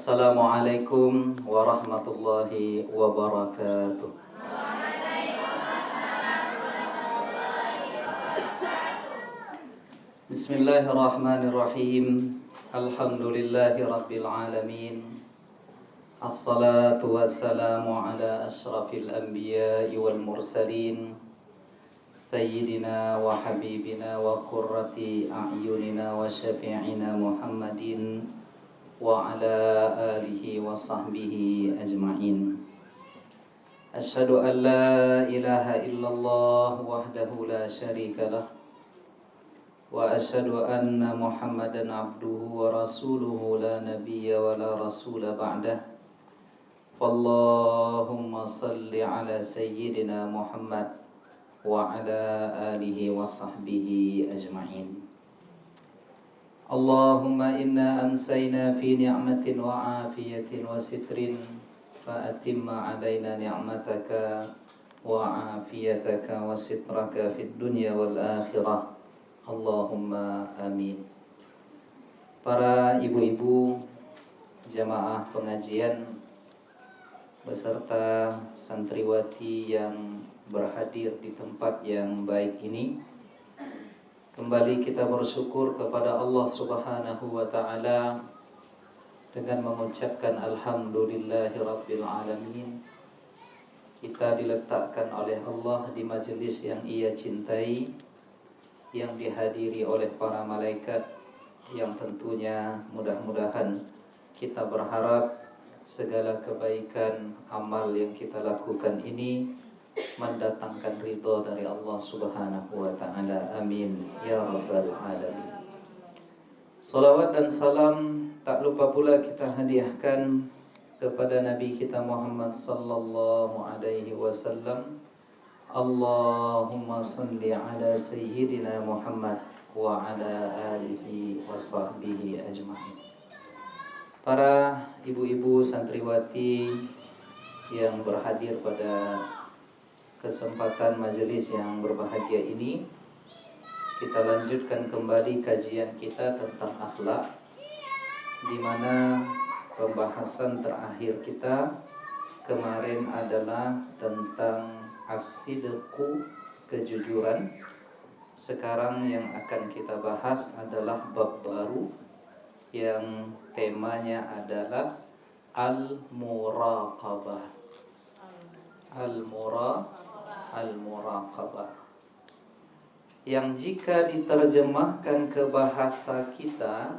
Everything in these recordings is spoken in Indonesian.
Assalamualaikum warahmatullahi wabarakatuh. Bismillahirrahmanirrahim. Alhamdulillahi rabbil alamin. Assalatu wassalamu ala ashrafil anbiya'i wal mursalin, Sayyidina wa habibina wa qurrati a'yunina wa syafi'ina Muhammadin wa ala alihi wa sahbihi ajma'in. Asyhadu an la ilaha illallah wahdahu la syarika lah, wa asyhadu anna Muhammadan abduhu wa rasuluhu la nabiyya wa la rasula ba'dah. Fallahumma salli ala sayyidina Muhammad wa ala alihi wa sahbihi ajma'in. Allahumma inna amsayna fi ni'matin wa afiyatin wa sitrin fa atimma alaina ni'mataka wa afiyataka wa sitraka fid dunya wal akhirah. Allahumma amin. Para ibu-ibu jamaah pengajian beserta santriwati yang berhadir di tempat yang baik ini, kembali kita bersyukur kepada Allah Subhanahu wa ta'ala dengan mengucapkan alhamdulillahirabbil alamin. Kita diletakkan oleh Allah di majelis yang Ia cintai, yang dihadiri oleh para malaikat, yang tentunya mudah-mudahan kita berharap segala kebaikan amal yang kita lakukan ini mendatangkan ridha dari Allah Subhanahu wa ta'ala. Amin ya rabbal alamin. Salawat dan salam tak lupa pula kita hadiahkan kepada Nabi kita Muhammad sallallahu alaihi wasallam. Allahumma salli ala sayyidina Muhammad wa ala alihi wa sahbihi ajma'in. Para ibu-ibu santriwati yang berhadir pada kesempatan majelis yang berbahagia ini, kita lanjutkan kembali kajian kita tentang akhlak, di mana pembahasan terakhir kita kemarin adalah tentang as-sidqu, kejujuran. Sekarang yang akan kita bahas adalah bab baru yang temanya adalah al-muraqabah. Al-muraqabah, yang jika diterjemahkan ke bahasa kita,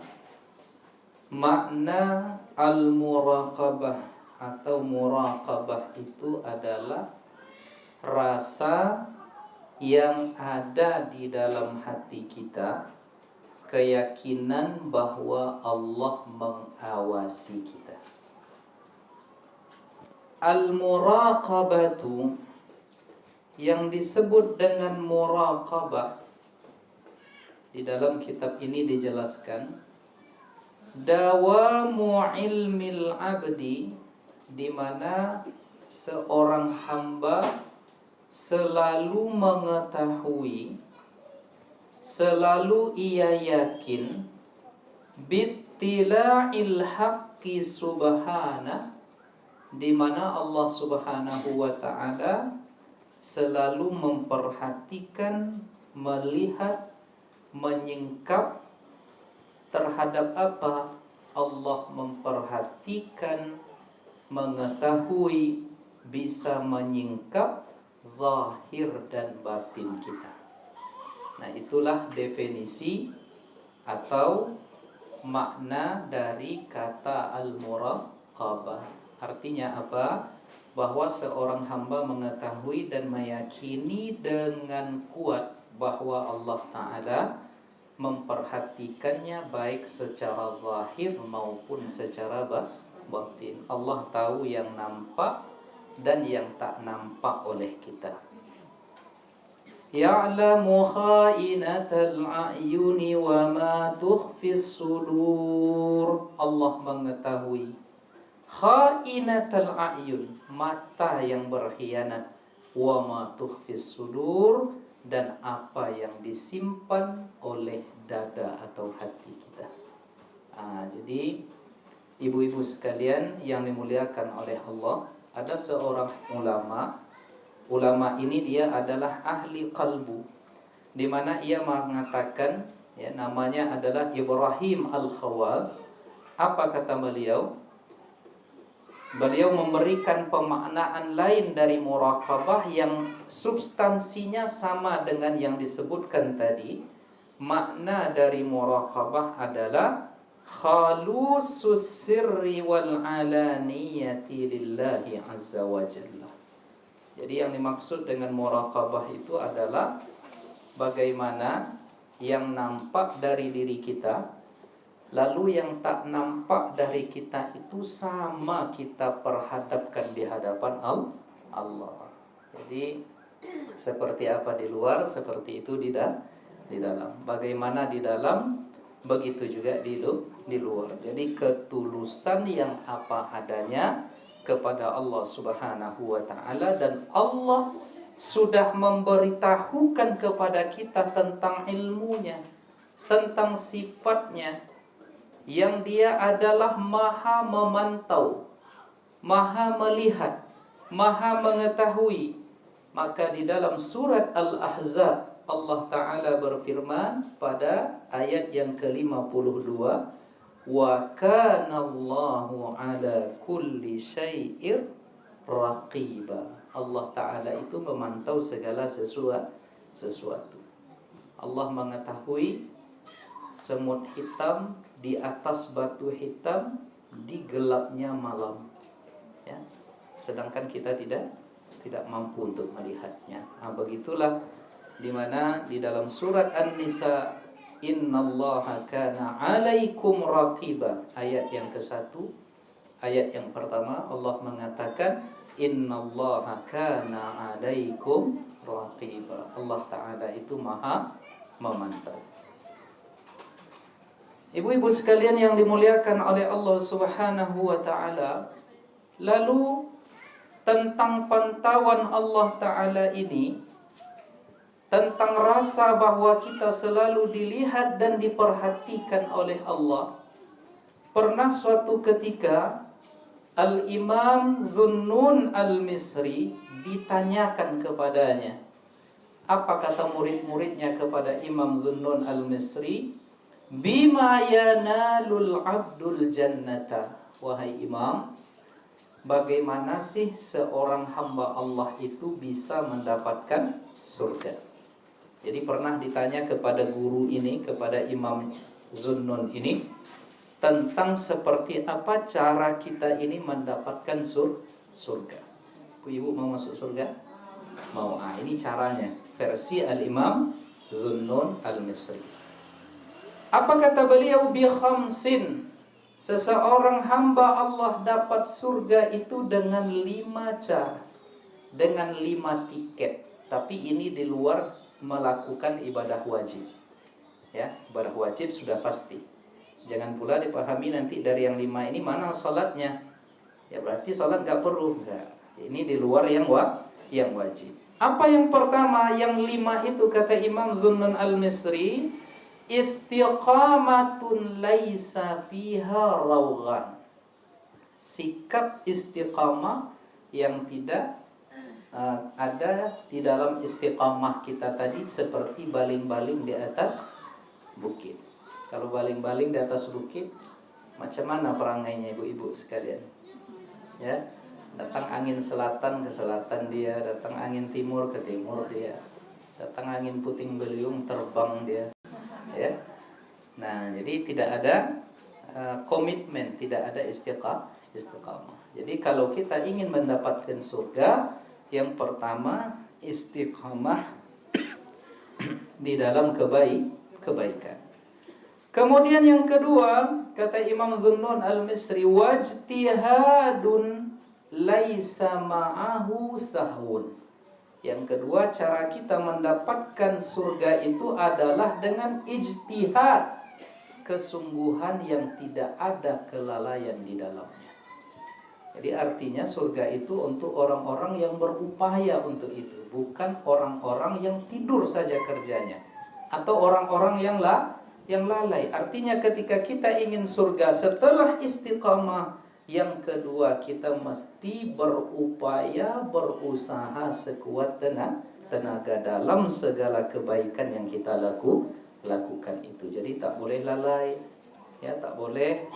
makna al-muraqabah atau muraqabah itu adalah rasa yang ada di dalam hati kita, keyakinan bahwa Allah mengawasi kita. Al-muraqabatu, yang disebut dengan muraqabah, di dalam kitab ini dijelaskan dawamu ilmil abdi, di mana seorang hamba selalu mengetahui, selalu ia yakin bittila'il haqqi subhanah, di mana Allah Subhanahu wa ta'ala selalu memperhatikan, melihat, menyingkap terhadap apa? Allah memperhatikan, mengetahui, bisa menyingkap zahir dan batin kita. Nah, itulah definisi atau makna dari kata al-muraqabah. Artinya apa? Bahwa seorang hamba mengetahui dan meyakini dengan kuat bahwa Allah Ta'ala memperhatikannya baik secara zahir maupun secara batin. Allah tahu yang nampak dan yang tak nampak oleh kita. Ya'lamu kha'inatal a'yuni wa ma tukhfis sudur. Allah mengetahui kha'inatal a'yun, mata yang berkhianat, wa ma tukhfis sudur, dan apa yang disimpan oleh dada atau hati kita. Jadi ibu-ibu sekalian yang dimuliakan oleh Allah, ada seorang ulama. Ulama ini dia adalah ahli qalbu, di mana ia mengatakan, ya, namanya adalah Ibrahim Al-Khawaz. Apa kata beliau? Beliau memberikan pemaknaan lain dari muraqabah yang substansinya sama dengan yang disebutkan tadi. Makna dari muraqabah adalah khalusus sirri wal alaniyati lillahi azza wa jalla. Jadi yang dimaksud dengan muraqabah itu adalah bagaimana yang nampak dari diri kita, lalu yang tak nampak dari kita itu sama kita perhadapkan di hadapan Allah. Jadi seperti apa di luar, seperti itu di dalam. Bagaimana di dalam, begitu juga di luar. Jadi ketulusan yang apa adanya kepada Allah Subhanahu wa taala, dan Allah sudah memberitahukan kepada kita tentang ilmunya, tentang sifatnya, yang dia adalah maha memantau, maha melihat, maha mengetahui. Maka di dalam surat Al-Ahzab Allah Ta'ala berfirman pada ayat yang ke-52, wa kana Allahu ala kulli syai'ir raqiba. Allah Ta'ala itu memantau segala sesuatu. Allah mengetahui semut hitam di atas batu hitam di gelapnya malam, ya. Sedangkan kita tidak mampu untuk melihatnya. Nah, begitulah dimana di dalam surat An-Nisa, innallaha kana 'alaikum raqiba, ayat yang ke-1. Ayat yang pertama Allah mengatakan innallaha kana 'alaikum raqiba. Allah Ta'ala itu maha memantau. Ibu-ibu sekalian yang dimuliakan oleh Allah Subhanahu wa taala, lalu tentang pantauan Allah Ta'ala ini, tentang rasa bahwa kita selalu dilihat dan diperhatikan oleh Allah, pernah suatu ketika Al-Imam Zunnun Al-Misri ditanyakan kepadanya. Apa kata murid-muridnya kepada Imam Zunnun Al-Misri? Bima yanalul abdul jannata. Wahai Imam, bagaimana sih seorang hamba Allah itu bisa mendapatkan surga? Jadi pernah ditanya kepada guru ini, kepada Imam Zunnun ini, tentang seperti apa cara kita ini mendapatkan surga. Ibu mau masuk surga? Mau. Ini caranya, versi Al-Imam Zunnun Al-Misri. Apa kata beliau? Bi khamsin. Seseorang hamba Allah dapat surga itu dengan 5 cara, dengan 5 tiket. Tapi ini di luar melakukan ibadah wajib, ya. Ibadah wajib sudah pasti. Jangan pula dipahami nanti dari yang 5 ini mana sholatnya, ya berarti sholat gak perlu. Enggak. Ini di luar yang wajib. Apa yang pertama? Yang 5 itu kata Imam Zunnun Al-Misri, istiqamatun laisa fiha rawghan. Sikap istiqamah yang tidak ada di dalam istiqamah kita tadi, seperti baling-baling di atas bukit. Kalau baling-baling di atas bukit, macam mana perangainya ibu-ibu sekalian? Ya, datang angin selatan ke selatan dia, datang angin timur ke timur dia, datang angin puting beliung terbang dia, ya. Nah, jadi tidak ada komitmen, tidak ada istiqamah. Jadi kalau kita ingin mendapatkan surga, yang pertama istiqamah di dalam kebaikan. Kemudian yang kedua, kata Imam Zunnun Al-Misri, wajtihadun laisa ma'ahu sahun. Yang kedua, cara kita mendapatkan surga itu adalah dengan ijtihad, kesungguhan yang tidak ada kelalaian di dalamnya. Jadi artinya surga itu untuk orang-orang yang berupaya untuk itu, bukan orang-orang yang tidur saja kerjanya, atau orang-orang yang yang lalai. Artinya ketika kita ingin surga setelah istiqamah, yang kedua kita mesti berupaya, berusaha sekuat tenaga dalam segala kebaikan yang kita lakukan itu. Jadi tak boleh lalai, ya, tak boleh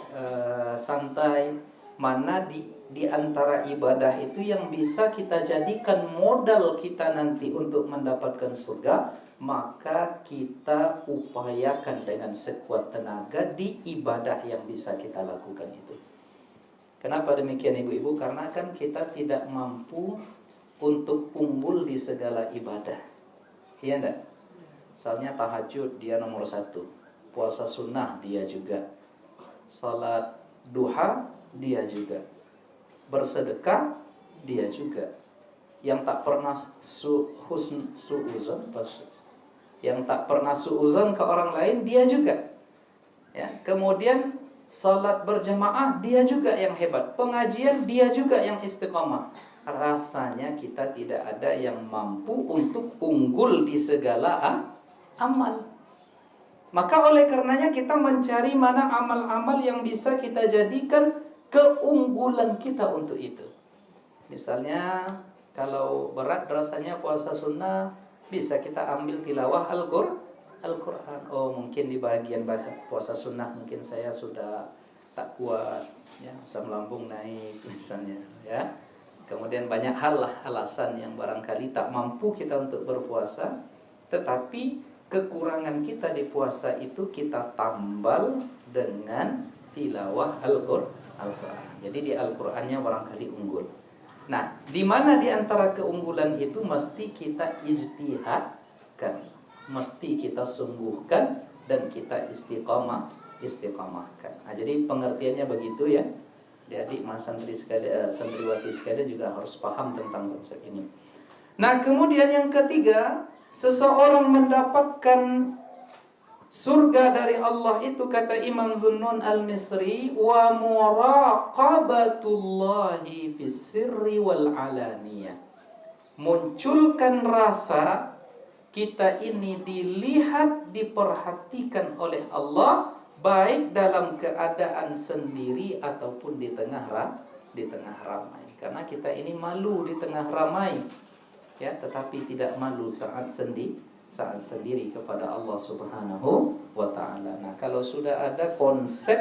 santai. Mana di antara ibadah itu yang bisa kita jadikan modal kita nanti untuk mendapatkan surga, maka kita upayakan dengan sekuat tenaga di ibadah yang bisa kita lakukan itu. Kenapa demikian ibu-ibu? Karena kan kita tidak mampu untuk unggul di segala ibadah, iya enggak? Misalnya tahajud dia nomor 1, puasa sunnah dia juga, salat duha dia juga, bersedekah dia juga. Yang tak pernah suuzon, yang tak pernah suuzon ke orang lain dia juga, ya. Kemudian salat berjamaah dia juga yang hebat, pengajian dia juga yang istiqamah. Rasanya kita tidak ada yang mampu untuk unggul di segala amal. Maka oleh karenanya kita mencari mana amal-amal yang bisa kita jadikan keunggulan kita untuk itu. Misalnya kalau berat rasanya puasa sunnah, bisa kita ambil tilawah Al-Quran. Oh, mungkin di bagian puasa sunnah mungkin saya sudah tak kuat, ya, asam lambung naik misalnya, ya. Kemudian banyak hal lah alasan yang barangkali tak mampu kita untuk berpuasa, tetapi kekurangan kita di puasa itu kita tambal dengan tilawah Al-Quran. Jadi di Al-Qurannya barangkali unggul. Nah, di mana di antara keunggulan itu mesti kita ijtihadkan, mesti kita sungguhkan dan kita istiqamahkan. Nah, jadi pengertiannya begitu ya. Adik mas santriwati sekalian juga harus paham tentang konsep ini. Nah, kemudian yang ketiga, seseorang mendapatkan surga dari Allah itu, kata Imam Dhunnun Al-Misri, wa muraqabatullahi fis sirri wal alaniyah. Munculkan rasa kita ini dilihat, diperhatikan oleh Allah, baik dalam keadaan sendiri ataupun di tengah ramai. Karena kita ini malu di tengah ramai, ya, tetapi tidak malu saat sendiri kepada Allah Subhanahu wa ta'ala. Nah, kalau sudah ada konsep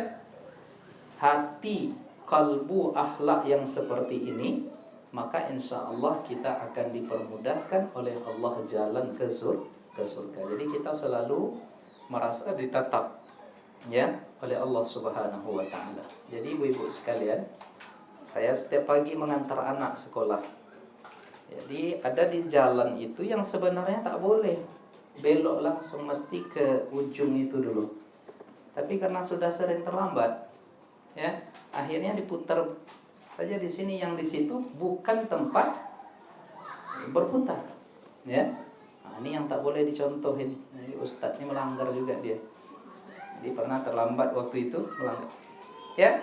hati, kalbu, akhlak yang seperti ini, maka insya Allah kita akan dipermudahkan oleh Allah jalan ke surga. Jadi kita selalu merasa ditatap, ya, oleh Allah Subhanahu wa ta'ala. Jadi ibu-ibu sekalian, saya setiap pagi mengantar anak sekolah. Jadi ada di jalan itu yang sebenarnya tak boleh belok langsung, mesti ke ujung itu dulu. Tapi karena sudah sering terlambat, ya, akhirnya diputar saja di sini, yang di situ bukan tempat berputar, ya. Nah, ini yang tak boleh dicontohin. Jadi ustadz ini melanggar juga dia. Jadi pernah terlambat waktu itu, melanggar, ya.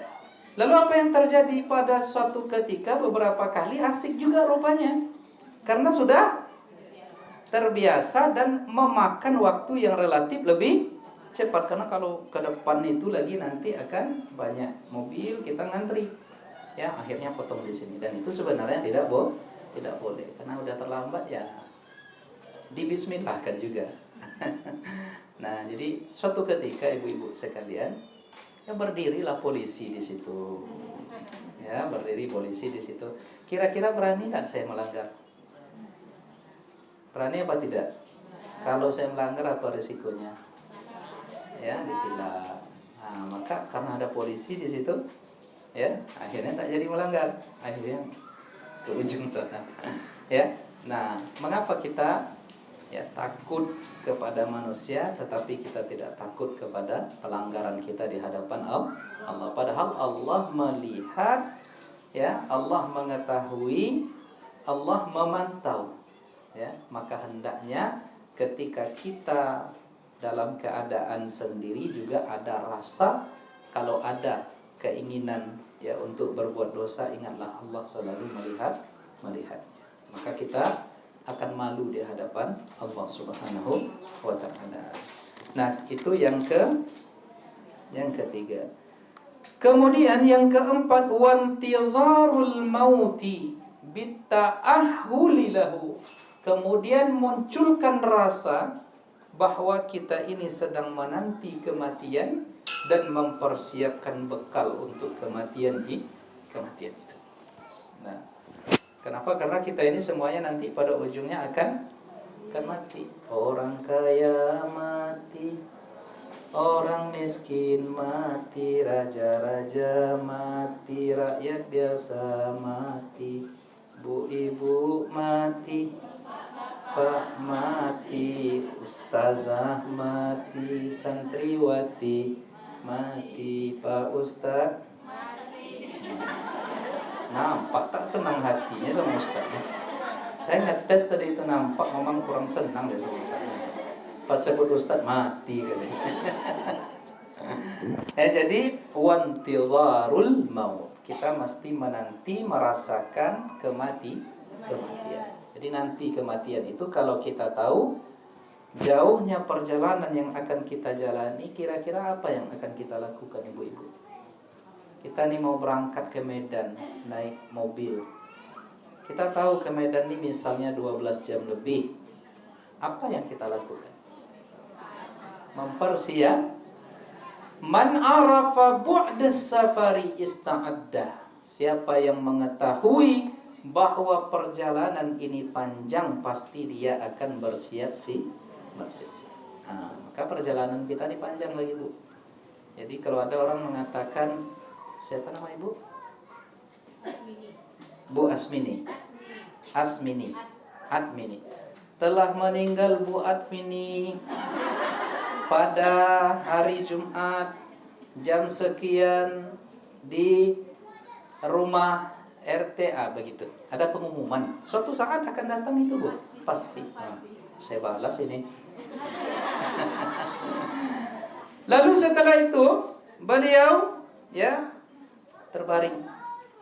Lalu apa yang terjadi pada suatu ketika, beberapa kali asik juga rupanya, karena sudah terbiasa dan memakan waktu yang relatif lebih cepat. Karena kalau ke depan itu lagi nanti akan banyak mobil, kita ngantri, ya, akhirnya potong di sini. Dan itu sebenarnya tidak boleh, karena udah terlambat, ya, dibismillahkan juga. Nah, jadi suatu ketika ibu-ibu sekalian, ya, berdirilah polisi di situ, ya, berdiri polisi di situ. Kira-kira berani nggak saya melanggar? Berani apa tidak? Kalau saya melanggar apa resikonya? Ya, ditilang. Nah, maka karena ada polisi di situ, ya, akhirnya tak jadi melanggar, akhirnya ke ujung sana. Ya, nah, mengapa kita, ya, takut kepada manusia, tetapi kita tidak takut kepada pelanggaran kita di hadapan Allah. Padahal Allah melihat, ya, Allah mengetahui, Allah memantau, ya. Maka hendaknya ketika kita dalam keadaan sendiri juga ada rasa, kalau ada keinginan, ya, untuk berbuat dosa, ingatlah Allah selalu melihatnya. Maka kita akan malu di hadapan Allah Subhanahu wa ta'ala. Nah, itu yang ketiga. Kemudian yang keempat, wantizarul mauti bitta'ahhuli lahu. Kemudian munculkan rasa bahwa kita ini sedang menanti kematian dan mempersiapkan bekal untuk kematian itu. Nah, kenapa? Karena kita ini semuanya nanti pada ujungnya akan mati. Orang kaya mati, orang miskin mati, raja-raja mati, rakyat biasa mati, bu ibu mati, pak mati, ustazah mati, santriwati mati, pak ustaz mati. Nampak tak senang hatinya sama ustaznya. Saya ngetes tadi itu, nampak memang kurang senang deh sama ustaznya. Pas sebut ustaz mati kali. Jadi wantidharul maut, kita mesti menanti merasakan kematian. Jadi nanti kematian itu kalau kita tahu jauhnya perjalanan yang akan kita jalani, kira-kira apa yang akan kita lakukan, ibu-ibu? Kita nih mau berangkat ke Medan naik mobil. Kita tahu ke Medan ini misalnya 12 jam lebih. Apa yang kita lakukan? Mempersiap. Man arafa bu'das safari ista'adda. Siapa yang mengetahui bahwa perjalanan ini panjang, pasti dia akan bersiap-siap. Nah, maka perjalanan kita ini panjang lagi, Bu. Jadi kalau ada orang mengatakan, siapa nama ibu? Bu Asmini. Admini. Telah meninggal Bu Admini pada hari Jumat jam sekian di rumah RTA, begitu. Ada pengumuman. Suatu saat akan datang itu, Bu. Pasti. Nah, saya balas ini. Lalu setelah itu beliau terbaring,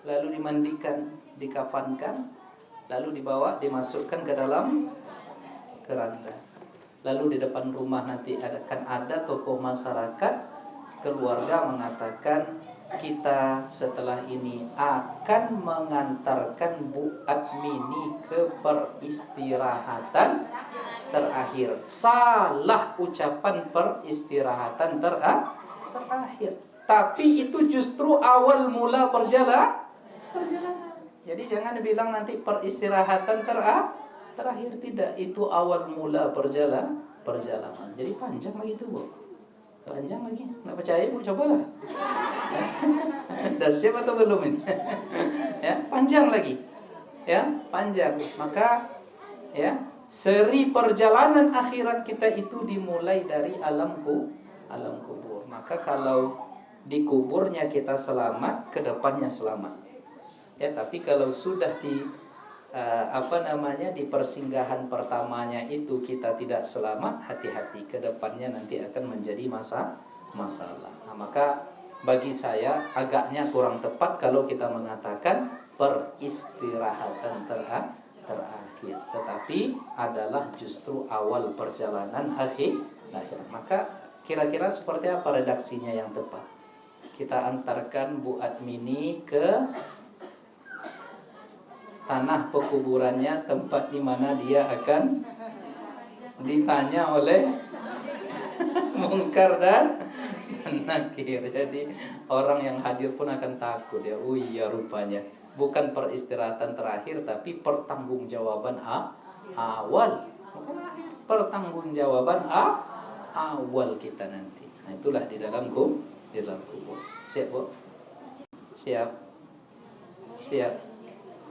lalu dimandikan, dikafankan, lalu dibawa, dimasukkan ke dalam keranda. Lalu di depan rumah nanti akan ada tokoh masyarakat, keluarga mengatakan, kita setelah ini akan mengantarkan Bu Admini ke peristirahatan terakhir. Salah ucapan peristirahatan terakhir. Tapi itu justru awal mula perjalanan. Jadi jangan bilang nanti peristirahatan terakhir, tidak. Itu awal mula perjalanan. Jadi panjang lagi itu, Bu. Panjang lagi. Nggak percaya, Bu, cobalah. Dah siap atau belum ini? Panjang lagi. Panjang. Maka seri perjalanan akhirat kita itu dimulai dari alam kubur. Maka kalau di kuburnya kita selamat, ke depannya selamat. Tapi kalau sudah di di persinggahan pertamanya itu kita tidak selamat, hati-hati, ke depannya nanti akan menjadi masalah. Nah, maka bagi saya agaknya kurang tepat kalau kita mengatakan peristirahatan terakhir, tetapi adalah justru awal perjalanan akhir. Maka kira-kira seperti apa redaksinya yang tepat? Kita antarkan Bu Admini ke tanah pekuburannya, tempat di mana dia akan ditanya oleh mungkar dan nakir. Jadi orang yang hadir pun akan takut ya. Oh iya, rupanya bukan peristirahatan terakhir, tapi pertanggungjawaban awal. Pertanggungjawaban awal kita nanti. Nah, itulah di dalam kubur. Siap, Bu?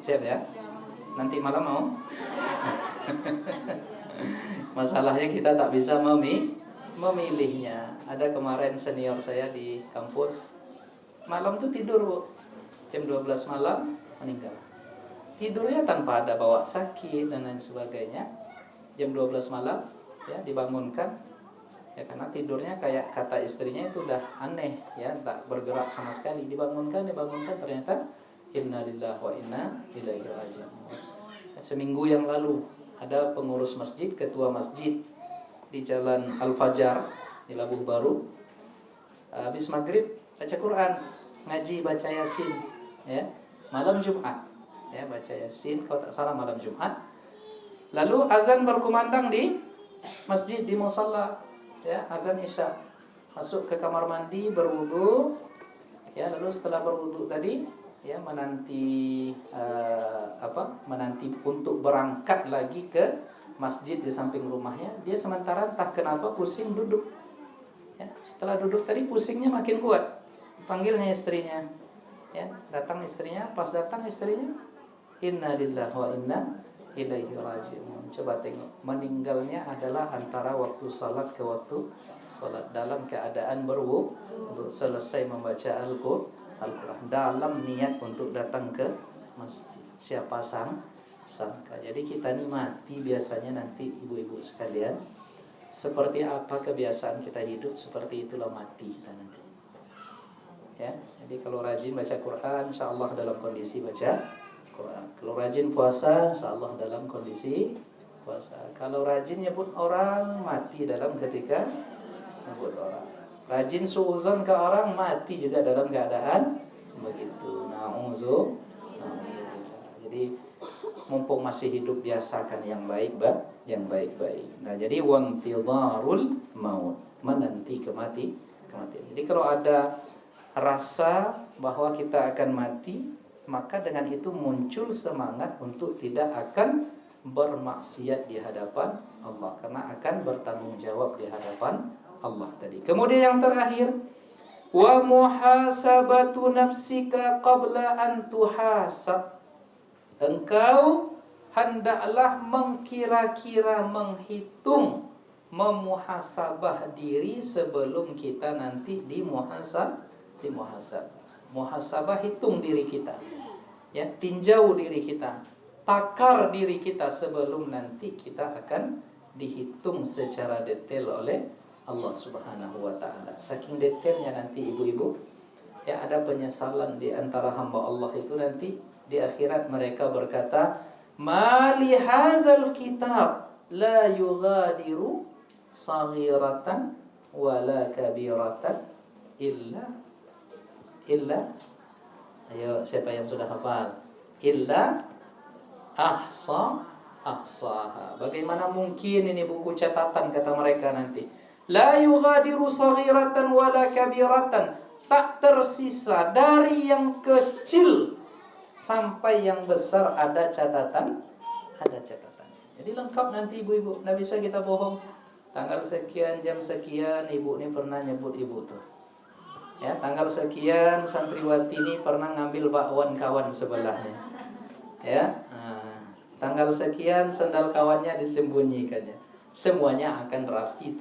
Siap ya? Nanti malam mau? Masalahnya kita tak bisa memilihnya. Ada kemarin senior saya di kampus, malam tuh tidur, Bu. Jam 12 malam meninggal. Tidurnya tanpa ada bawa sakit dan lain sebagainya. Jam 12 malam dibangunkan. Karena tidurnya kayak kata istrinya itu udah aneh, tak bergerak sama sekali. Dibangunkan, ternyata inna lillahi wa inna ilaihi raji'un. Seminggu yang lalu ada pengurus masjid, ketua masjid di Jalan Al-Fajar, di Labuh Baru. Habis maghrib baca Quran, ngaji baca Yasin, ya. Malam Jumat, ya, baca Yasin kalau tak salah malam Jumat. Lalu azan berkumandang di masjid, di musalla, ya, azan Isya. Masuk ke kamar mandi, berwudu, ya, lalu setelah berwudu tadi, ya, menanti menanti untuk berangkat lagi ke masjid di samping rumahnya. Dia sementara entah kenapa pusing duduk, ya, setelah duduk tadi pusingnya makin kuat. Panggilnya istrinya, ya, datang istrinya. Pas datang istrinya, inna lillahi wa inna ilaihi raji'un. Coba tengok, meninggalnya adalah antara waktu salat ke waktu salat, dalam keadaan berwudu, selesai membaca Al-Quran, dalam niat untuk datang ke masjid. Siapa sangka. Jadi kita nih mati biasanya nanti, ibu-ibu sekalian, seperti apa kebiasaan kita hidup, seperti itulah mati kita nanti, ya. Jadi kalau rajin baca Quran, insyaallah dalam kondisi baca Quran. Kalau rajin puasa, insyaallah dalam kondisi puasa. Kalau rajin nyebut orang, mati dalam ketika nyebut orang. Rajin suuzon ke orang, mati juga dalam keadaan begitu. Jadi mumpung masih hidup, biasakan yang baik-baik. Nah, jadi wantidharul maut, menanti kematian. Jadi kalau ada rasa bahwa kita akan mati, maka dengan itu muncul semangat untuk tidak akan bermaksiat di hadapan Allah, karena akan bertanggung jawab di hadapan Allah tadi. Kemudian yang terakhir, wa muhasabatu nafsika qabla an tuhasab. Engkau hendaklah mengkira-kira, menghitung, memuhasabah diri sebelum kita nanti dimuhasabah. Muhasabah, hitung diri kita, ya, tinjau diri kita, takar diri kita sebelum nanti kita akan dihitung secara detail oleh Allah Subhanahu wa taala. Saking detailnya nanti ibu-ibu, ya, ada penyesalan di antara hamba Allah itu nanti di akhirat. Mereka berkata, ma li hadzal kitab la yughadiru saghiratan wala kabiratan illa ayo, siapa yang sudah hafal? Illa ahsaha. Bagaimana mungkin ini buku catatan, kata mereka nanti. La yughadiru saghiratan wala kabiratan. Tak tersisa dari yang kecil sampai yang besar, ada catatan. Jadi lengkap nanti ibu-ibu, nggak bisa kita bohong. Tanggal sekian, jam sekian, ibu ini pernah nyebut ibu tuh. Ya, tanggal sekian santriwati ini pernah ngambil bakwan kawan sebelahnya. Ya, tanggal sekian sendal kawannya disembunyikannya. Semuanya akan rapi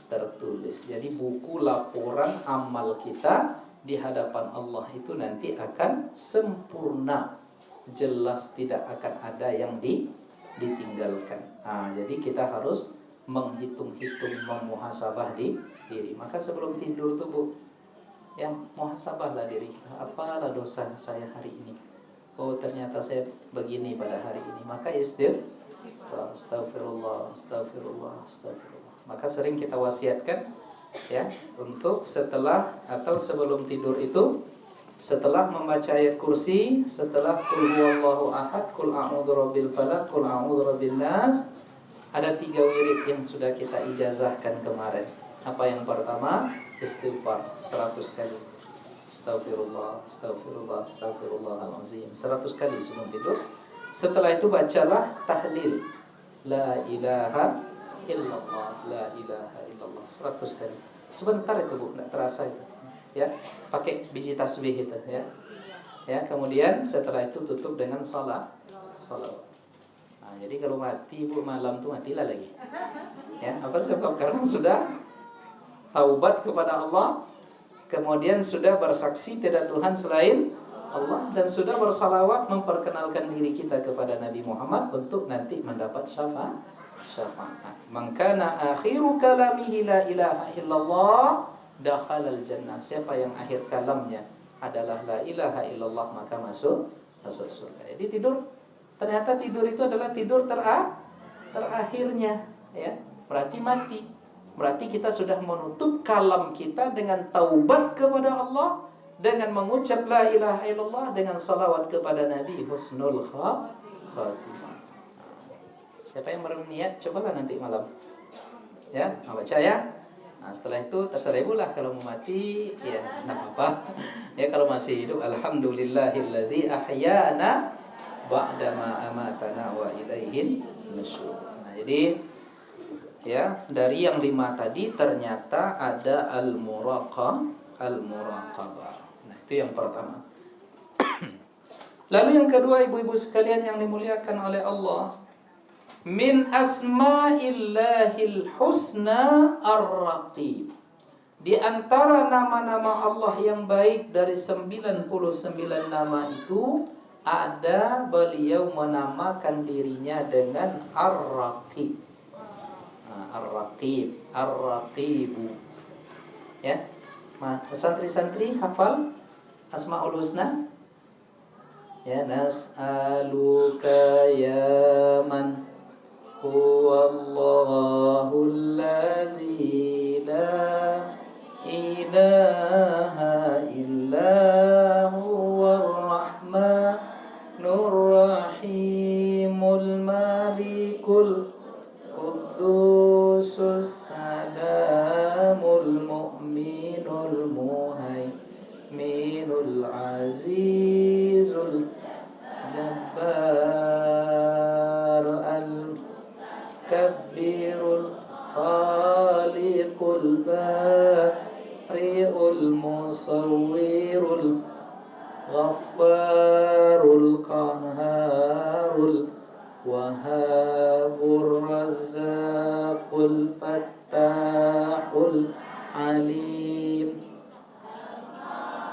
tertulis. Jadi buku laporan amal kita di hadapan Allah itu nanti akan sempurna, jelas, tidak akan ada yang ditinggalkan. Jadi kita harus menghitung-hitung, memuhasabah diri. Maka sebelum tidur tuh, Bu, yang muhasabahlah diri kita. Apalah dosa saya hari ini? Oh, ternyata saya begini pada hari ini. Maka astagfirullah. Maka sering kita wasiatkan, ya, untuk setelah atau sebelum tidur itu, setelah membaca ayat kursi, setelah qul huwallahu ahad, qul a'udzu birabbil falaq, qul a'udzu birabbin nas, ada 3 wirid yang sudah kita ijazahkan kemarin. Apa yang pertama? Istighfar 100 kali. Astagfirullahalazim 100 kali sebelum tidur. Setelah itu bacalah tahlil, la ilaha illallah, la ilaha illallah 100 kali. Sebentar itu, Bu, enggak terasa itu. Ya, pakai biji tasbih itu, ya. Ya, kemudian setelah itu tutup dengan salat. Jadi kalau mati, Bu, malam tuh matilah lagi. Ya, apa sebab? Karena sudah taubat kepada Allah, kemudian sudah bersaksi tidak Tuhan selain Allah, dan sudah bersalawat memperkenalkan diri kita kepada Nabi Muhammad untuk nanti mendapat syafaat. Mangkana akhiru kalamihi la ilaha illallah dakhalal jannah. Siapa yang akhir kalamnya adalah la ilaha illallah, maka masuk surga. Jadi tidur, ternyata tidur itu adalah tidur terakhirnya, ya. Berarti mati. berarti kita sudah menutup kalam kita dengan taubat kepada Allah, dengan mengucap la ilaha illallah, dengan salawat kepada Nabi husnul khatimah. Siapa yang berniat, cobalah nanti malam. Ya, baca ya. Nah, setelah itu terserah ibu lah, kalau mau mati ya enggak apa-apa. Ya kalau masih hidup, alhamdulillahillazi ahyana ba'da ma amatana wa ilaihin nusyur. Nah, jadi ya, dari yang 5 tadi ternyata ada al-muraqabah. Nah, itu yang pertama. Lalu yang kedua, ibu-ibu sekalian yang dimuliakan oleh Allah, min asma'illahil husna ar-raqib. Di antara nama-nama Allah yang baik dari 99 nama itu, ada beliau menamakan dirinya dengan ar-raqib. Ar-raqib, ar-raqibu. Ya. Santri-santri hafal Asmaul Husna? Ya, nas'aluka ya man huwallahul ladzi la ilaha illa huwar rahmanur rahimul malikul qudusus salamul mu'minul muhaiminul azizul jabbar al-kabbirul khaliqul bari'ul musawwirul ghaffarul qaharul wahabur razzaqul fattahul alim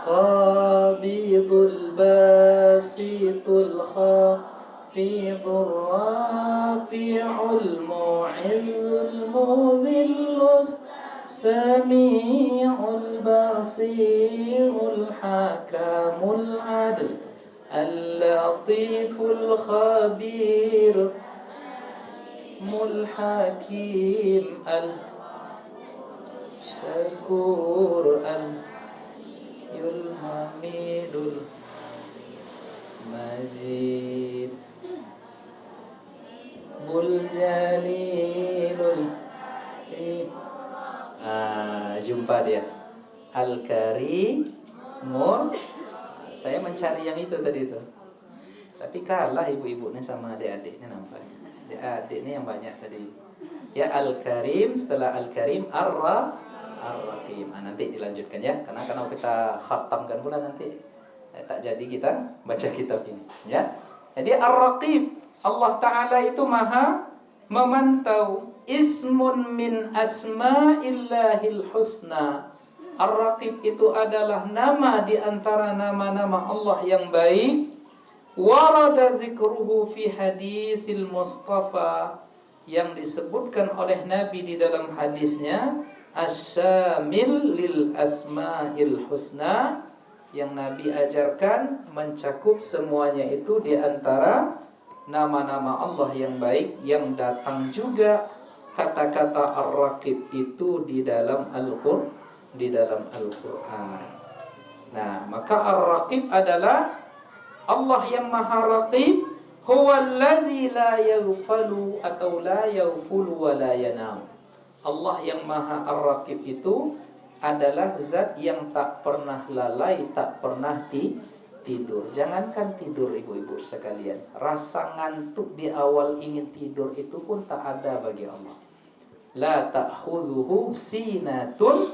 qabidul basitul khafidul rafi'ul mu'izzul mudhillus sami'ul basirul hakamul adl al-latiful khabir mulhakim al-syakur al-yulhamidul majid buljalilul. Jumpa dia al-karimur. Saya mencari yang itu tadi itu, tapi kalah ibu-ibunya sama adik-adiknya nampaknya. Adik-adiknya yang banyak tadi. Ya, al-karim, setelah al-karim ar-raqim. Nanti dilanjutkan ya, karena kita khatamkan pula nanti. Tak jadi kita baca kitab ini ya. Jadi ar-raqib, Allah Ta'ala itu maha memantau. Ismun min asma'illahil husna. Ar-Raqib itu adalah nama di antara nama-nama Allah yang baik. Warada zikruhu fi haditsil Mustafa, yang disebutkan oleh Nabi di dalam hadisnya, asyamil lil asma'il husna, yang Nabi ajarkan mencakup semuanya itu di antara nama-nama Allah yang baik, yang datang juga kata-kata Ar-Raqib itu di dalam Al-Qur'an. Nah, maka Ar-Raqib adalah Allah yang Maha Raqib, huwallazi la yaghfalu atau la yaghfulu wa la yanam. Allah yang Maha Ar-Raqib itu adalah zat yang tak pernah lalai, tak pernah tidur. Jangankan tidur ibu-ibu sekalian, rasa ngantuk di awal ingin tidur itu pun tak ada bagi Allah. La ta'khudhuhu sinatun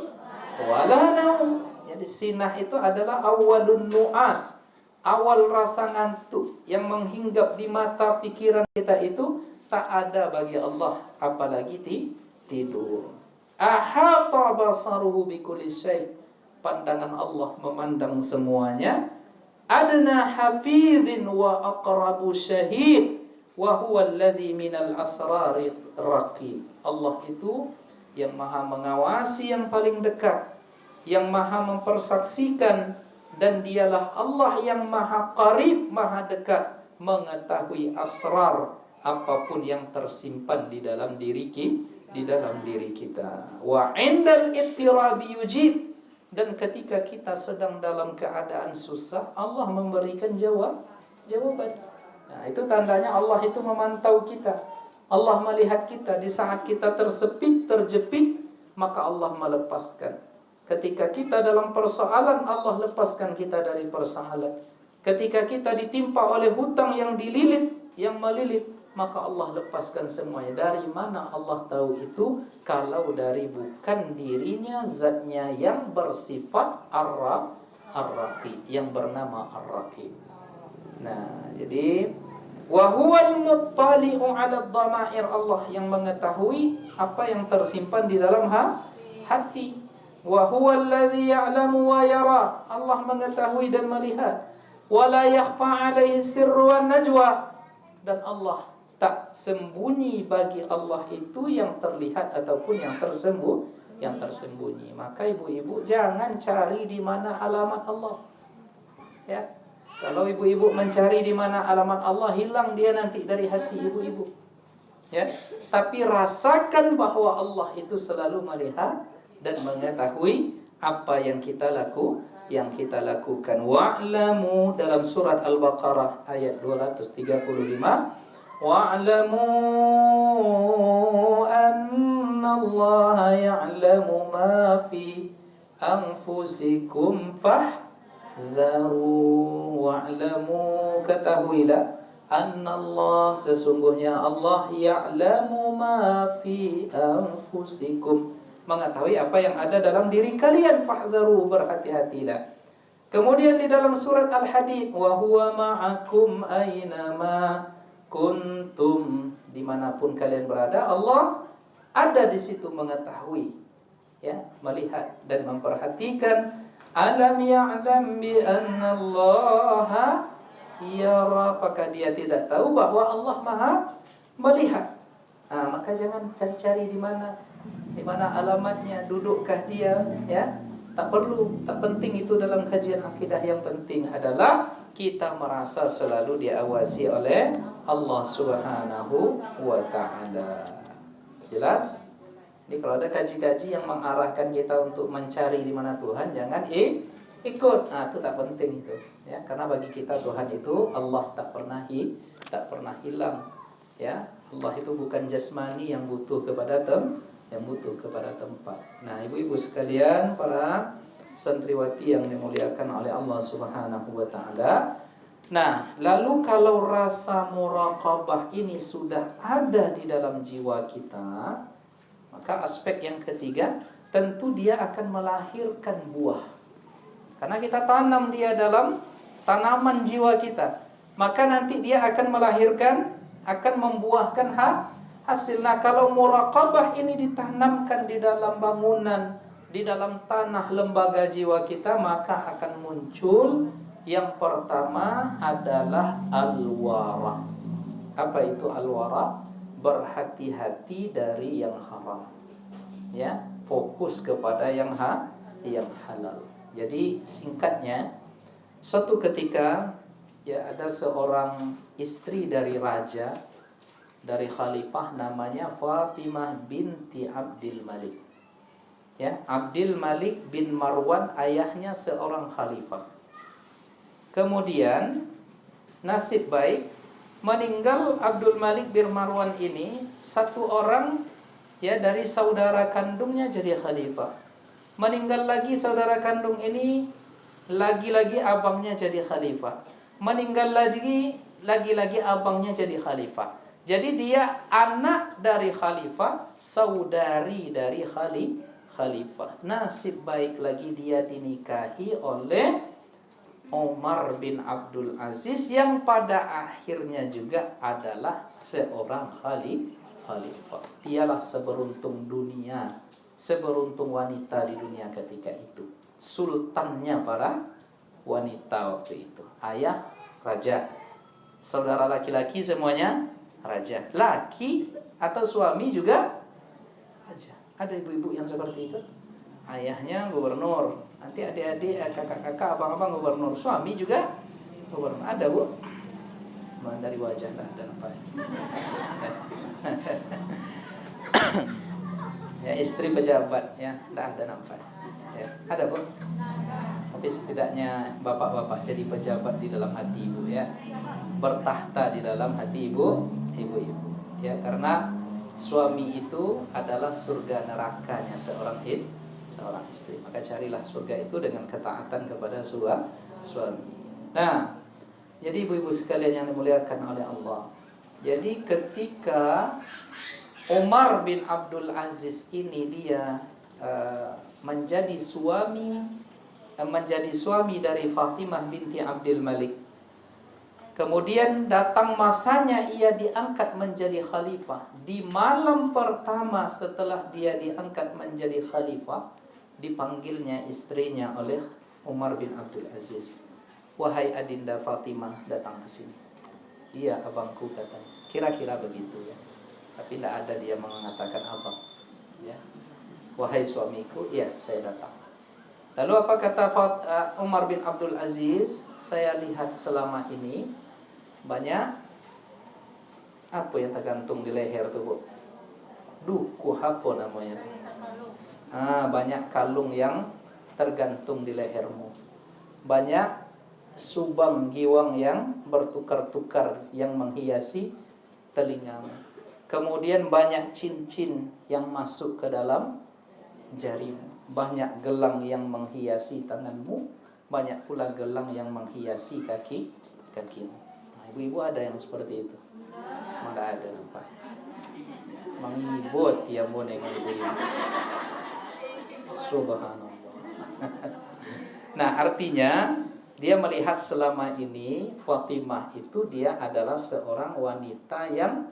wala naum. Jadi sinah itu adalah awalun nu'as, awal rasa ngantuk yang menghinggap di mata pikiran kita itu tak ada bagi Allah, apalagi tidur. Ahata basaruhu bikulli syai', pandangan Allah memandang semuanya. Adna hafizin wa aqrabu syahid wa huwa alladhi minal asrari raqib. Allah itu yang maha mengawasi, yang paling dekat, yang maha mempersaksikan, dan dialah Allah yang maha qarib, maha dekat, mengetahui asrar, apapun yang tersimpan di dalam diri di dalam diri kita. Wa indal ittirabi yujib, dan ketika kita sedang dalam keadaan susah, Allah memberikan jawaban. Nah, itu tandanya Allah itu memantau kita. Allah melihat kita di saat kita tersepit, terjepit, maka Allah melepaskan. Ketika kita dalam persoalan, Allah lepaskan kita dari persoalan. Ketika kita ditimpa oleh hutang yang melilit, maka Allah lepaskan semuanya. Dari mana Allah tahu itu? Kalau dari bukan dirinya, zatnya yang bersifat ar-raqib, yang bernama ar-raqib. Nah, jadi wa huwal muttali'u 'ala dhamair, Allah yang mengetahui apa yang tersimpan di dalam hati. Wa huwal ladzi ya'lamu wa yara, Allah mengetahui dan melihat. Wa la yakhfa 'alaihi sirru wan najwa, dan Allah tak sembunyi bagi Allah itu yang terlihat ataupun yang tersembunyi. Maka ibu-ibu jangan cari di mana alamat Allah. Ya. Kalau ibu-ibu mencari di mana alamat Allah, hilang dia nanti dari hati ibu-ibu. Ya. Tapi rasakan bahwa Allah itu selalu melihat dan mengetahui apa yang kita lakukan. Wa'lamu, dalam surat Al-Baqarah ayat 235, wa'lamu anna Allah ya'lamu ma fi anfusikum fahzaru. Wa'lamu, ketahuilah, anna Allah, sesungguhnya Allah, ya'lamu ma fi anfusikum, mengetahui apa yang ada dalam diri kalian. Fahzaru, berhati-hatilah. Kemudian di dalam surat Al-Hadid, wa huwa ma'akum aynama kuntum, dimanapun kalian berada, Allah ada di situ mengetahui, ya, melihat dan memperhatikan. Alam ya'lam bi anna Allah yara, apakah dia tidak tahu bahwa Allah Maha melihat? Nah, maka jangan cari-cari di mana alamatnya, dudukkah dia, ya. Tak perlu, tak penting itu dalam kajian akidah. Yang penting adalah kita merasa selalu diawasi oleh Allah Subhanahu wa ta'ala. Jelas? Jadi kalau ada kaji-kaji yang mengarahkan kita untuk mencari di mana Tuhan, jangan ikut. Nah, itu tak penting itu, ya. Karena bagi kita Tuhan itu Allah tak pernah hilang, ya. Allah itu bukan jasmani yang butuh kepada tempat. Nah, ibu-ibu sekalian, para santriwati yang dimuliakan oleh Allah Subhanahu wa ta'ala. Nah, lalu kalau rasa muraqabah ini sudah ada di dalam jiwa kita, maka aspek yang ketiga, tentu dia akan melahirkan buah. Karena kita tanam dia dalam tanaman jiwa kita, maka nanti dia akan melahirkan, akan membuahkan hasil. Nah, kalau muraqabah ini ditanamkan di dalam bangunan, di dalam tanah lembaga jiwa kita, maka akan muncul yang pertama adalah al-wara. Apa itu al-wara? Berhati-hati dari yang haram, ya, fokus kepada yang halal. Jadi singkatnya, suatu ketika, ya, ada seorang istri dari raja, dari khalifah, namanya Fatimah binti Abdul Malik. Ya, Abdul Malik bin Marwan, ayahnya seorang khalifah. Kemudian nasib baik, meninggal Abdul Malik bin Marwan ini, satu orang, ya, dari saudara kandungnya jadi khalifah. Meninggal lagi saudara kandung ini, lagi-lagi abangnya jadi khalifah. Meninggal lagi abangnya jadi khalifah. Jadi dia anak dari khalifah, saudari dari khalifah. Nasib baik lagi dia dinikahi oleh Umar bin Abdul Aziz, yang pada akhirnya juga adalah seorang khalifah. Dialah seberuntung dunia, seberuntung wanita di dunia ketika itu. Sultannya para wanita waktu itu. Ayah raja, saudara laki-laki semuanya raja, laki atau suami juga raja. Ada ibu-ibu yang seperti itu, ayahnya gubernur, nanti adik-adik, kakak-kakak, abang-abang gubernur, suami juga gubernur. Ada, Bu? Dari wajah lah dan apa. Ya, istri pejabat ya, tidak ada nampak. Ya, ada pun. Tapi setidaknya bapak-bapak jadi pejabat di dalam hati ibu ya. Bertahta di dalam hati ibu-ibu. Ya, karena suami itu adalah surga nerakanya seorang istri. Maka carilah surga itu dengan ketaatan kepada suami. Nah, jadi ibu-ibu sekalian yang dimuliakan oleh Allah. Jadi ketika Umar bin Abdul Aziz ini dia menjadi suami dari Fatimah binti Abdul Malik. Kemudian datang masanya ia diangkat menjadi khalifah. Di malam pertama setelah dia diangkat menjadi khalifah, dipanggilnya istrinya oleh Umar bin Abdul Aziz. Wahai adinda Fatimah, datang ke sini. Iya abangku, katanya. Kira-kira begitu ya. Tapi tidak ada dia mengatakan abang. Ya. Wahai suamiku, iya saya datang. Lalu apa kata Umar bin Abdul Aziz? Saya lihat selama ini banyak apa yang tergantung di leher tuh, Bu? Duku apa namanya? Banyak kalung yang tergantung di lehermu. Banyak subang giwang yang bertukar-tukar yang menghiasi telingamu. Kemudian banyak cincin yang masuk ke dalam jarimu. Banyak gelang yang menghiasi tanganmu. Banyak pula gelang yang menghiasi kakimu. Nah, ibu-ibu ada yang seperti itu? Tidak ada. Mengibut yang boneka ibu-ibu. Subhanallah. Nah, artinya dia melihat selama ini Fatimah itu dia adalah seorang wanita yang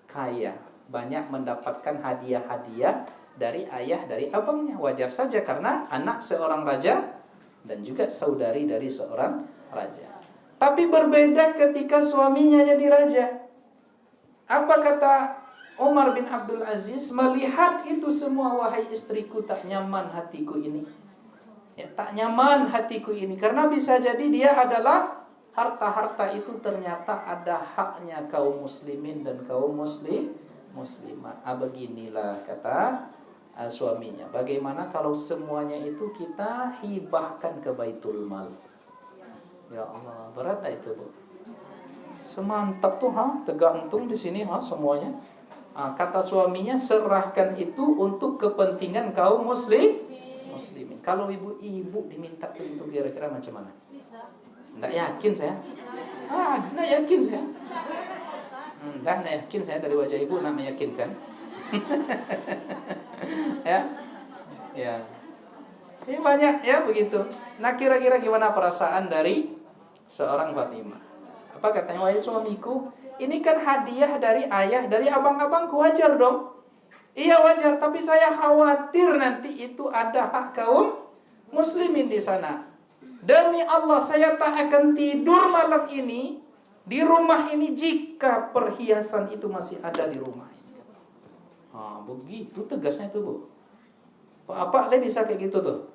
kaya, banyak mendapatkan hadiah-hadiah dari ayah, dari abangnya. Wajar saja karena anak seorang raja dan juga saudari dari seorang raja. Tapi berbeda ketika suaminya jadi raja. Apa kata Umar bin Abdul Aziz? Melihat itu semua, wahai istriku, tak nyaman hatiku ini. Ya, tak nyaman hatiku ini. Karena bisa jadi dia adalah harta-harta itu ternyata ada haknya kaum muslimin dan kaum muslimat. Beginilah kata suaminya. Bagaimana kalau semuanya itu kita hibahkan ke Baitul Mal? Ya Allah, berat dah itu, Bu. Semantap tuh, tergantung di sini, semuanya. Kata suaminya, serahkan itu untuk kepentingan kaum muslimin. Kalau ibu-ibu diminta itu kira-kira macam mana? Tidak yakin saya. Tidak yakin saya. Tidak yakin saya dari wajah ibu, nak meyakinkan. Ya. Ini banyak ya begitu. Nah, kira-kira gimana perasaan dari seorang Fatimah? Apa katanya? Wahai suamiku, ini kan hadiah dari ayah, dari abang-abangku, wajar dong. Iya wajar, tapi saya khawatir nanti itu ada hak kaum muslimin di sana. Demi Allah, saya tak akan tidur malam ini di rumah ini jika perhiasan itu masih ada di rumah. Begitu tegasnya itu, Bu. Pak le bisa kayak gitu tuh?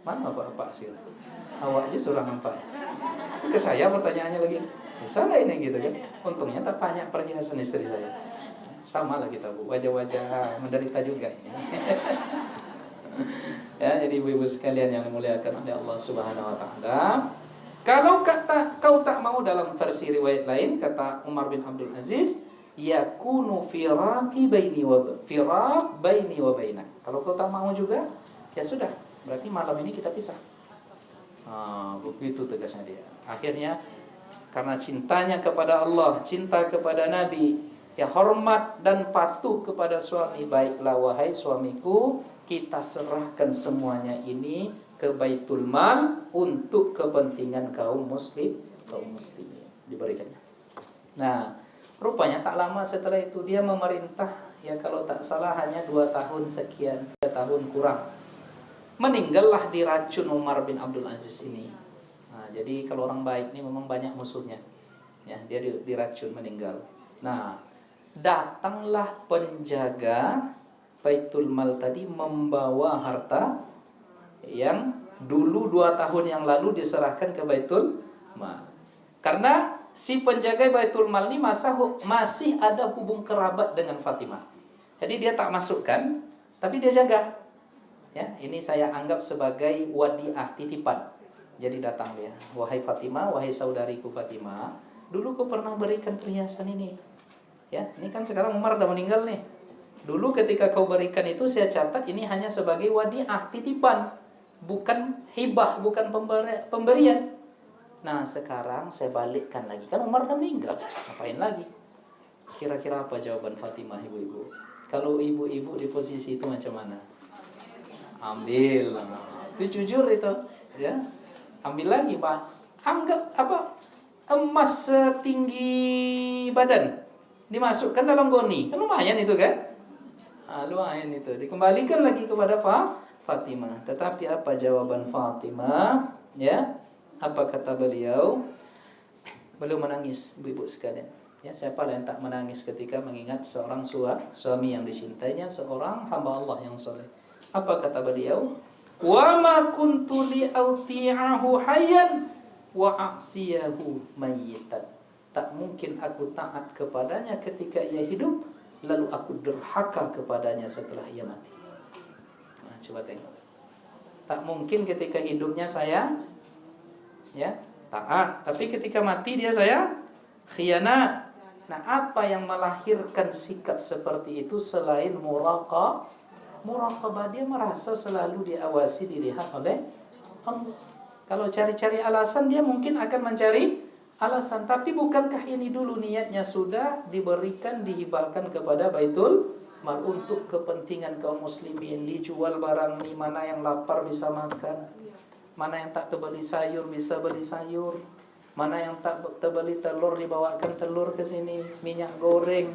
Mana Pak sih? Awak aja suruh nampak. Ke saya pertanyaannya lagi. Bisa lah ini gitu kan? Untungnya tak banyak perhiasan istri saya. Sama lah kita, Bu, wajah-wajah menderita juga ini. Ya, jadi ibu-ibu sekalian yang dimuliakan oleh Allah Subhanahu wa taala, kalau kau tak mau, dalam versi riwayat lain kata Umar bin Abdul Aziz, yakunu firaqi baini wa bainak. Kalau kau tak mau juga, ya sudah, berarti malam ini kita pisah. Begitu tegasnya dia. Akhirnya karena cintanya kepada Allah, cinta kepada Nabi, ya hormat dan patuh kepada suami, baiklah wahai suamiku, kita serahkan semuanya ini ke Baitul Mal untuk kepentingan kaum muslimin, diberikannya. Nah, rupanya tak lama setelah itu dia memerintah, ya kalau tak salah hanya 2 tahun sekian, 3 tahun kurang. Meninggallah diracun Umar bin Abdul Aziz ini. Jadi kalau orang baik ini memang banyak musuhnya. Ya, dia diracun, meninggal. Nah, datanglah penjaga Baitul Mal tadi membawa harta yang dulu 2 tahun yang lalu diserahkan ke Baitul Mal. Karena si penjaga Baitul Mal ini masih ada hubung kerabat dengan Fatimah. Jadi dia tak masukkan, tapi dia jaga. Ya, ini saya anggap sebagai wadiah, titipan. Jadi datang dia, wahai Fatimah, wahai saudariku Fatimah, dulu kau pernah berikan perhiasan ini. Ya, ini kan sekarang Umar udah meninggal nih. Dulu ketika kau berikan itu saya catat ini hanya sebagai wadiah, titipan, bukan hibah, bukan pemberian. Nah, sekarang saya balikkan lagi. Kan Umar udah meninggal, ngapain lagi? Kira-kira apa jawaban Fatimah, ibu-ibu? Kalau ibu-ibu di posisi itu macam mana? Ambil. Itu jujur itu, ya. Ambil lagi, Pak. Anggap apa? Emas setinggi badan dimasukkan dalam goni. Kan lumayan itu kan? Lumayan itu. Dikembalikan lagi kepada Fatimah. Tetapi apa jawaban Fatimah? Ya. Apa kata beliau? Beliau menangis, ibu-ibu sekalian. Ya, siapa yang tak menangis ketika mengingat seorang suami yang dicintainya, seorang hamba Allah yang soleh. Apa kata beliau? Wa ma kuntu li'uti'ahu hayyan wa a'siyahu mayyitan. Tak mungkin aku taat kepadanya ketika ia hidup, lalu aku durhaka kepadanya setelah ia mati. Nah, coba tengok. Tak mungkin ketika hidupnya saya ya taat, tapi ketika mati dia saya khianat. Nah, apa yang melahirkan sikap seperti itu selain muraqabah? Dia merasa selalu diawasi, dilihat oleh Allah. Kalau cari-cari alasan, dia mungkin akan mencari alasan. Tapi bukankah ini dulu niatnya sudah diberikan, dihibahkan kepada Baitul Mal untuk kepentingan kaum muslimin. Dijual barang ini, mana yang lapar bisa makan, mana yang tak terbeli sayur bisa beli sayur, mana yang tak terbeli telur dibawakan telur ke sini, minyak goreng.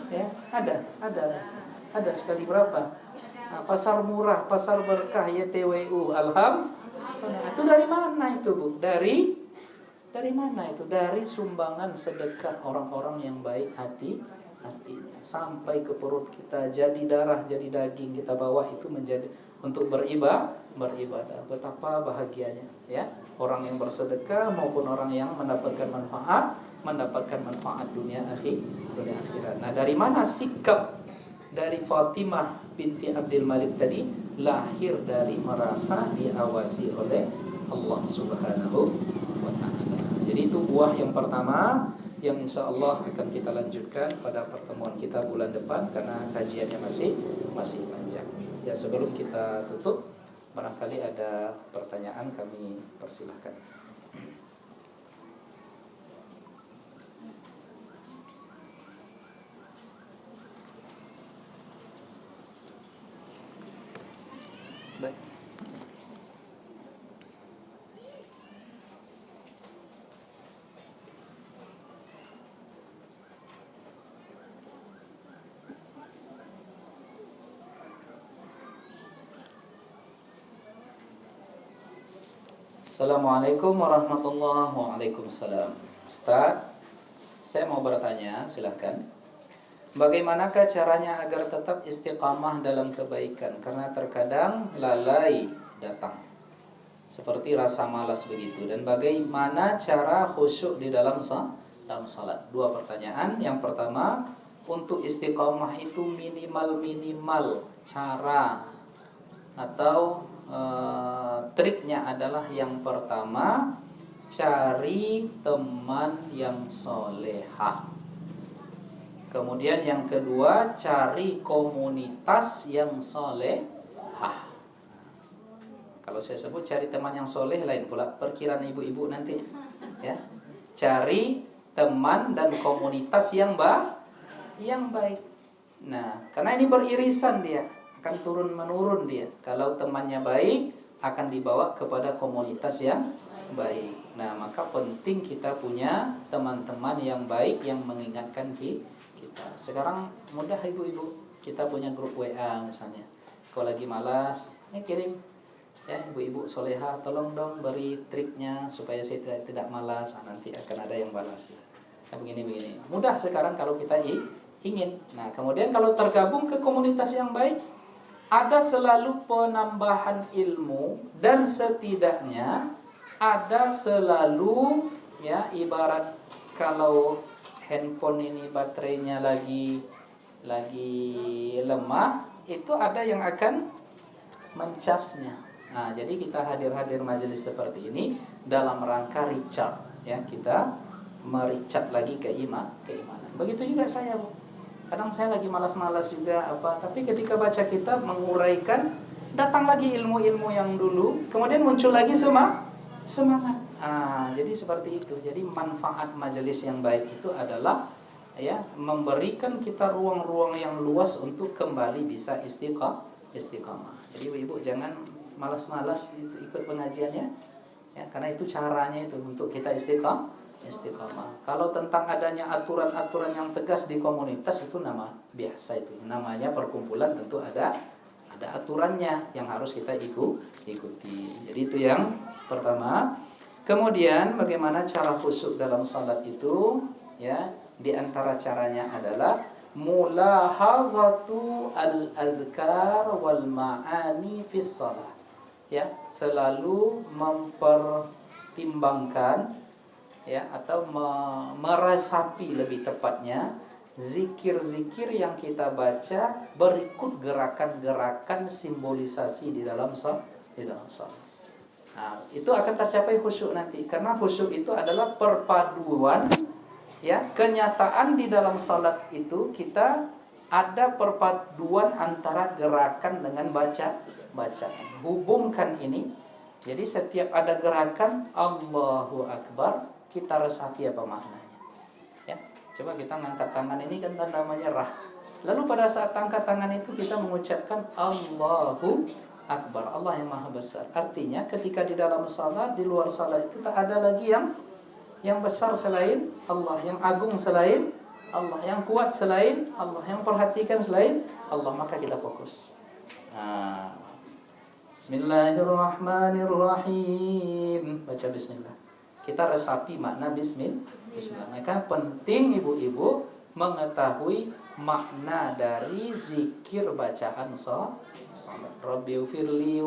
Ya, ada sekali berapa? Nah, pasar murah, pasar berkah YTWU, alhamdulillah. Itu dari mana itu, Bu? Dari mana itu? Dari sumbangan sedekah orang-orang yang baik hatinya. Sampai ke perut kita, jadi darah, jadi daging kita bawa itu menjadi untuk beribadah. Betapa bahagianya, ya. Orang yang bersedekah maupun orang yang mendapatkan manfaat dunia akhirat. Nah, dari mana sikap dari Fatimah binti Abdul Malik tadi? Lahir dari merasa diawasi oleh Allah Subhanahu wa ta'ala. Jadi itu buah yang pertama yang insya Allah akan kita lanjutkan pada pertemuan kita bulan depan karena kajiannya masih panjang. Ya, sebelum kita tutup, barangkali ada pertanyaan kami persilahkan. Baik. Assalamualaikum warahmatullahi wabarakatuh. Waalaikumsalam. Ustaz, saya mau bertanya, silahkan. Bagaimanakah caranya agar tetap istiqamah dalam kebaikan? Karena terkadang lalai datang, seperti rasa malas begitu. Dan bagaimana cara khusyuk di dalam salat? Dua pertanyaan. Yang pertama, untuk istiqamah itu minimal cara atau triknya adalah yang pertama, cari teman yang solehah. Kemudian yang kedua, cari komunitas yang solehah. Kalau saya sebut cari teman yang soleh, lain pula perkiraan ibu-ibu nanti, ya. Cari teman dan komunitas yang baik. Nah, karena ini beririsan dia, akan turun-menurun dia. Kalau temannya baik, akan dibawa kepada komunitas yang baik. Nah, maka penting kita punya teman-teman yang baik yang mengingatkan kita. Sekarang mudah ibu-ibu, kita punya grup WA misalnya. Kalau lagi malas, kirim, ya, ibu-ibu soleha, tolong dong beri triknya supaya saya tidak malas. Nanti akan ada yang balas. Nah, begini. Mudah sekarang kalau kita ingin. Nah, kemudian kalau tergabung ke komunitas yang baik, ada selalu penambahan ilmu dan setidaknya ada selalu, ya, ibarat kalau handphone ini baterainya lagi lemah, itu ada yang akan mencasnya. Nah, jadi kita hadir-hadir majelis seperti ini dalam rangka recharge, ya, kita merecharge lagi keimanan. Begitu juga saya, Bu. Kadang saya lagi malas-malas juga tapi ketika baca kitab menguraikan, datang lagi ilmu-ilmu yang dulu, kemudian muncul lagi semangat. Jadi seperti itu. Jadi manfaat majelis yang baik itu adalah ya memberikan kita ruang-ruang yang luas untuk kembali bisa istiqamah. Jadi ibu jangan malas-malas ikut pengajiannya, ya, karena itu caranya itu untuk kita istiqamah. Kalau tentang adanya aturan-aturan yang tegas di komunitas itu nama biasa, itu namanya perkumpulan, tentu ada aturannya yang harus kita ikuti. Jadi itu yang pertama. Kemudian bagaimana cara khusyuk dalam salat itu, ya, di antara caranya adalah mulahazatu al-azkar wal ma'ani fis salat. Ya, selalu mempertimbangkan, ya, atau meresapi lebih tepatnya zikir-zikir yang kita baca berikut gerakan-gerakan simbolisasi di dalam salat. Nah, itu akan tercapai khusyuk nanti, karena khusyuk itu adalah perpaduan, ya, kenyataan di dalam salat itu kita ada perpaduan antara gerakan dengan bacaan. Hubungkan ini. Jadi setiap ada gerakan Allahu Akbar, kita resapi apa maknanya. Ya, coba kita ngangkat tangan, ini kan tanda menyerah. Lalu pada saat angkat tangan itu kita mengucapkan Allahu Akbar, Allah yang Maha Besar. Artinya ketika di dalam salat, di luar salat itu tak ada lagi yang besar selain Allah, yang agung selain Allah, yang kuat selain Allah, yang perhatikan selain Allah, maka kita fokus. Bismillahirrahmanirrahim. Baca bismillah. Kita resapi makna bismillah. Maka penting ibu-ibu mengetahui makna dari zikir bacaan salat. Rabbighfirli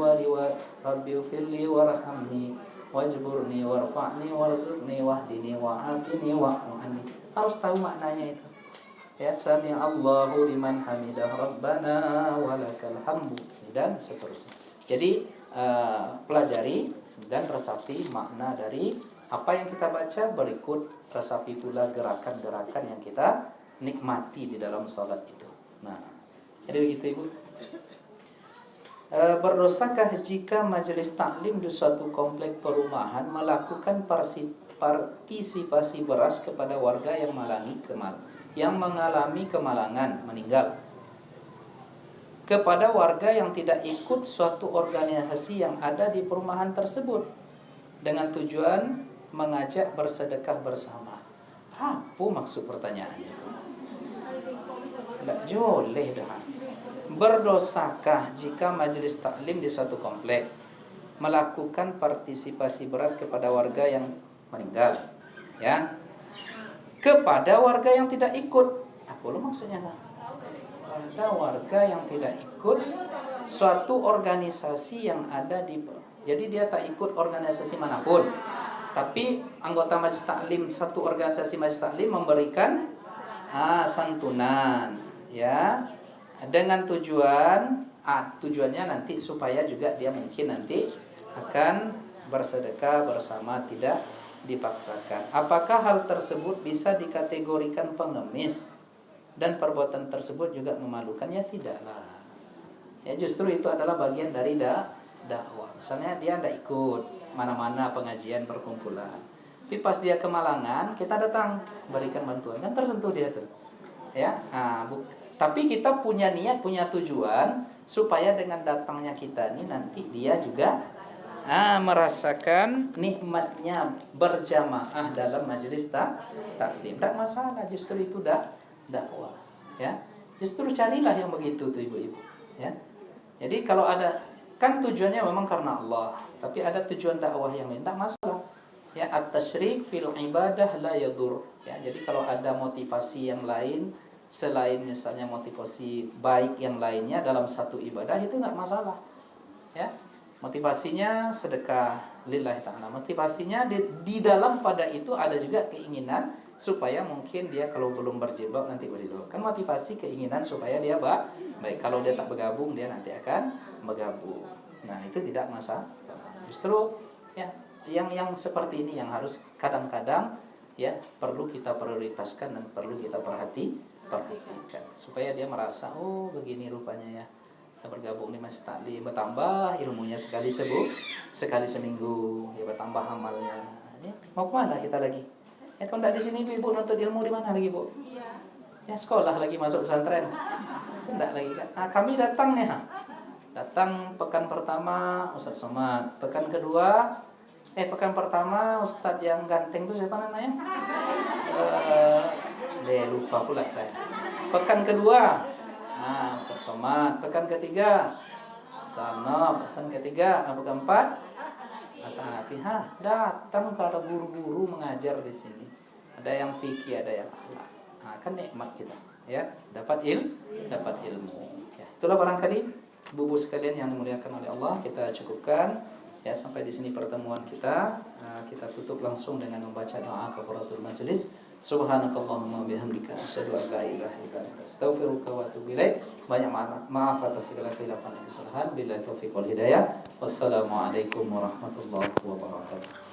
Rabbighfirli warhamni wajburni warfa'ni warzuqni wahdini wa'afini wa'afini. Harus tahu maknanya itu. Ya, sami Allahu liman hamidah rabbana walakal hamdu, dan seterusnya. Jadi pelajari dan resapi makna dari apa yang kita baca, berikut resapi pula gerakan-gerakan yang kita nikmati di dalam salat itu. Nah, jadi begitu Ibu. Berdosakah jika majelis taklim di suatu komplek perumahan melakukan partisipasi beras kepada warga yang mengalami kemalangan, meninggal, kepada warga yang tidak ikut suatu organisasi yang ada di perumahan tersebut dengan tujuan mengajak bersedekah bersama? Apa maksud pertanyaannya? Tidak boleh dah. Berdosakah jika majelis taklim di suatu komplek melakukan partisipasi beras kepada warga yang meninggal, ya, kepada warga yang tidak ikut? Apa lo maksudnya? Ada warga yang tidak ikut suatu organisasi yang ada di, jadi dia tak ikut organisasi manapun, tapi anggota majelis taklim, satu organisasi majelis taklim memberikan santunan, ya, dengan tujuannya nanti supaya juga dia mungkin nanti akan bersedekah bersama, tidak dipaksakan. Apakah hal tersebut bisa dikategorikan pengemis dan perbuatan tersebut juga memalukan? Ya tidaklah. Ya justru itu adalah bagian dari dakwah. Misalnya dia tidak ikut mana-mana pengajian perkumpulan, tapi pas dia kemalangan kita datang berikan bantuan, kan tersentuh dia tuh, ya. Tapi kita punya niat, punya tujuan supaya dengan datangnya kita ini nanti dia juga merasakan nikmatnya berjamaah dalam majelis taklim. Tak masalah, justru itu dakwah, ya. Justru carilah yang begitu tuh ibu-ibu, ya. Jadi kalau ada, kan tujuannya memang karena Allah, tapi ada tujuan dakwah yang lain, tak masalah. Ya, at-tasyrik fil ibadah la yadur. Ya, jadi kalau ada motivasi yang lain selain misalnya motivasi baik yang lainnya dalam satu ibadah, itu enggak masalah. Ya. Motivasinya sedekah lillahi ta'ala. Motivasinya di dalam pada itu ada juga keinginan supaya mungkin dia kalau belum berjilbab nanti berjilbab. Kan motivasi keinginan supaya dia Baik, kalau dia tak bergabung, dia nanti akan bergabung. Nah, itu tidak masalah. Justru ya, yang seperti ini yang harus kadang-kadang ya perlu kita prioritaskan dan perlu kita perhatikan supaya dia merasa, oh begini rupanya ya. Kita bergabung di Masjid Taklim, bertambah ilmunya sekali seminggu, ya bertambah amalnya. Ya, mau kemana kita lagi? Ya kalau tidak di sini ibu nuntut ilmu di mana lagi bu? Ya sekolah lagi, masuk pesantren. Tidak lagi kan? Nah, kami datang nih, datang pekan pertama Ustadz Somad, pekan pertama Ustadz yang ganteng itu siapa namanya? Lupa pula saya. Pekan kedua, nah Ustadz Somad. Pekan ketiga, Sanop. Pekan ketiga, pekan keempat, Hasan Hanafi. Datang para guru-guru mengajar di sini. Ada yang fikih, ada yang akhlak. Nah, kan nikmat kita, ya dapat ilmu. Ya, itulah barangkali ibu-ibu sekalian yang dimuliakan oleh Allah, kita cukupkan ya sampai di sini pertemuan kita. Kita tutup langsung dengan membaca doa kafaratul majelis. Subhanakallahumma bihamdika asyhadu an la ilaha illa anta astaghfiruka wa atubu ilaik. Banyak maaf atas segala khilafan dan kesalahan. Billahi taufiq wal hidayah. Wassalamualaikum warahmatullahi wabarakatuh.